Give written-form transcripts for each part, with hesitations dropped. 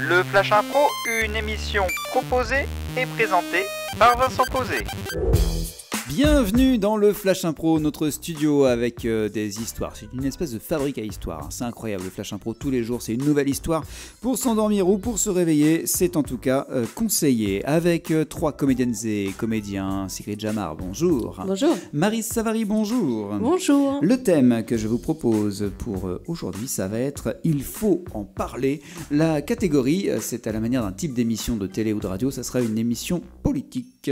Le Flash Impro, une émission proposée et présentée par Vincent Posé. Bienvenue dans le Flash Impro, notre studio avec des histoires. C'est une espèce de fabrique à histoires, hein. C'est incroyable, le Flash Impro, tous les jours, c'est une nouvelle histoire. Pour s'endormir ou pour se réveiller, c'est en tout cas conseillé. Avec trois comédiennes et comédiens. Sigrid Jamar, bonjour. Bonjour. Maryse Savary, bonjour. Bonjour. Le thème que je vous propose pour aujourd'hui, ça va être « Il faut en parler ». La catégorie, c'est à la manière d'un type d'émission de télé ou de radio, ça sera une émission politique.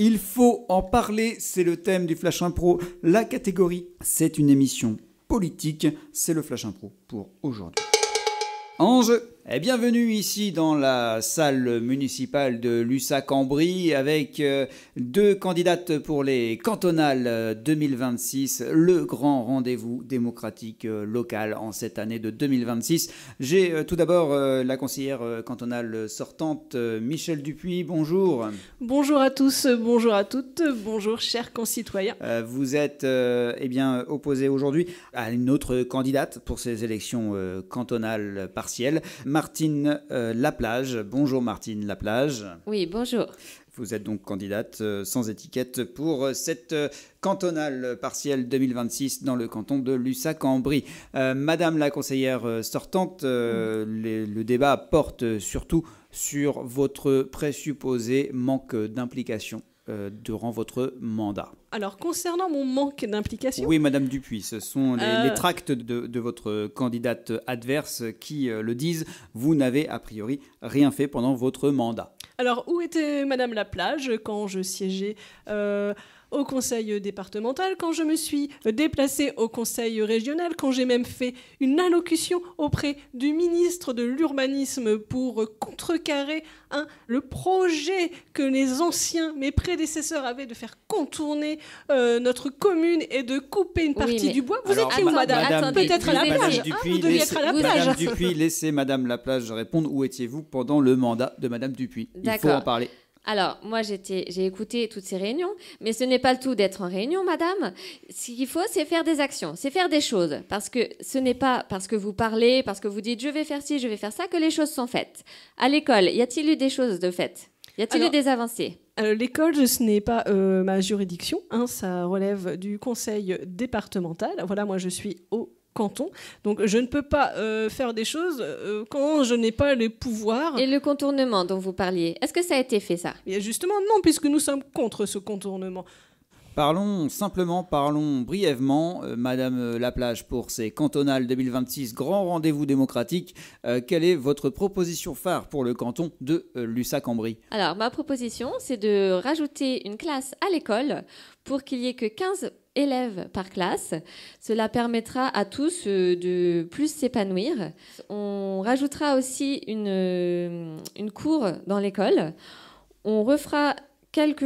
Il faut en parler, c'est le thème du Flash Impro. La catégorie, c'est une émission politique, c'est le Flash Impro pour aujourd'hui. En jeu, et bienvenue ici dans la salle municipale de Lussac-en-Brie avec deux candidates pour les cantonales 2026, le grand rendez-vous démocratique local en cette année de 2026. J'ai tout d'abord la conseillère cantonale sortante, Michèle Dupuis, bonjour. Bonjour à tous, bonjour à toutes, bonjour chers concitoyens. Vous êtes opposé aujourd'hui à une autre candidate pour ces élections cantonales partielles, Martine Laplage. Bonjour Martine Laplage. Oui, bonjour. Vous êtes donc candidate sans étiquette pour cette cantonale partielle 2026 dans le canton de Lussac-en-Brie. Madame la conseillère sortante, le débat porte surtout sur votre présupposé manque d'implication durant votre mandat. Alors, concernant mon manque d'implication... Oui, Madame Dupuis, ce sont les tracts de votre candidate adverse qui le disent. Vous n'avez a priori rien fait pendant votre mandat. Alors, où était Madame Laplage quand je siégeais au conseil départemental, quand je me suis déplacée au conseil régional, quand j'ai même fait une allocution auprès du ministre de l'Urbanisme pour contrecarrer le projet que les anciens, mes prédécesseurs avaient de faire contourner notre commune et de couper une partie du bois. Vous étiez où, madame? Peut-être à la plage. Vous deviez être à la plage. Madame Dupuis, laissez Madame Laplage répondre. Où étiez-vous pendant le mandat de Madame Dupuis? Il faut en parler. Alors, moi, j'ai écouté toutes ces réunions, mais ce n'est pas le tout d'être en réunion, madame. Ce qu'il faut, c'est faire des actions, c'est faire des choses. Parce que ce n'est pas parce que vous parlez, parce que vous dites « je vais faire ci, je vais faire ça » que les choses sont faites. À l'école, y a-t-il eu des choses de faites? Y a-t-il eu des avancées? L'école, ce n'est pas ma juridiction, ça relève du conseil départemental. Voilà, moi, je suis au canton. Donc, je ne peux pas faire des choses quand je n'ai pas les pouvoirs. Et le contournement dont vous parliez, est-ce que ça a été fait, ça? Et justement, non, puisque nous sommes contre ce contournement. Parlons brièvement, Madame Laplage, pour ces cantonales 2026, grand rendez-vous démocratique. Quelle est votre proposition phare pour le canton de Lussac-en-Brie? Alors, ma proposition, c'est de rajouter une classe à l'école pour qu'il n'y ait que 15 élèves par classe. Cela permettra à tous de plus s'épanouir. On rajoutera aussi une cour dans l'école. On refera quelques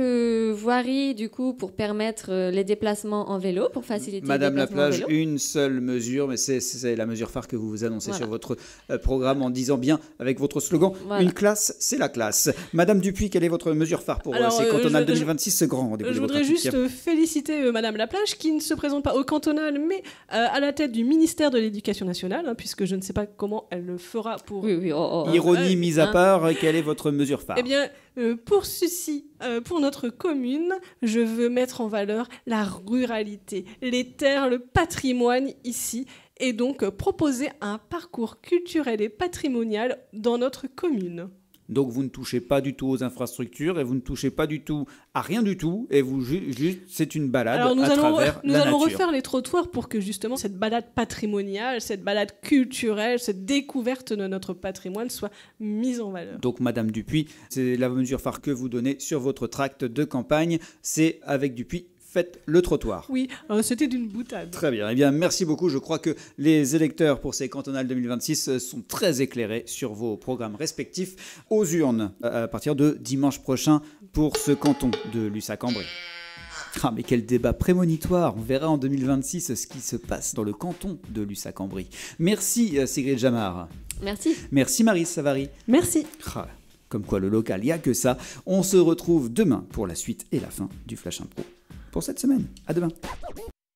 voiries du coup pour permettre les déplacements en vélo, pour faciliter Madame les déplacements Laplage, en vélo. une seule mesure, mais c'est la mesure phare que vous annoncez sur votre programme en disant bien avec votre slogan, une classe, c'est la classe. Madame Dupuis, quelle est votre mesure phare pour ces cantonales 2026, ce grand rendez-vous démocratique? Je voudrais juste féliciter Madame Laplage qui ne se présente pas au cantonal, mais à la tête du ministère de l'Éducation nationale, puisque je ne sais pas comment elle le fera pour... Ironie mise à part, quelle est votre mesure phare? Eh bien, pour ceci, pour notre commune, je veux mettre en valeur la ruralité, les terres, le patrimoine ici, et donc proposer un parcours culturel et patrimonial dans notre commune. Donc vous ne touchez pas du tout aux infrastructures et vous ne touchez pas du tout à rien du tout et vous juste c'est une balade travers la nature. Nous allons refaire les trottoirs pour que justement cette balade patrimoniale, cette balade culturelle, cette découverte de notre patrimoine soit mise en valeur. Donc Madame Dupuis, c'est la mesure phare que vous donnez sur votre tract de campagne, c'est avec Dupuis. Faites le trottoir. Oui, c'était d'une boutade. Très bien. Eh bien, merci beaucoup. Je crois que les électeurs pour ces cantonales 2026 sont très éclairés sur vos programmes respectifs aux urnes à partir de dimanche prochain pour ce canton de Lussac-en-Brie. Ah, mais quel débat prémonitoire. On verra en 2026 ce qui se passe dans le canton de Lussac-en-Brie. Merci Sigrid Jamar. Merci. Merci Maryse Savary. Merci. Comme quoi le local, il n'y a que ça. On se retrouve demain pour la suite et la fin du Flash Impro. Pour cette semaine. À demain.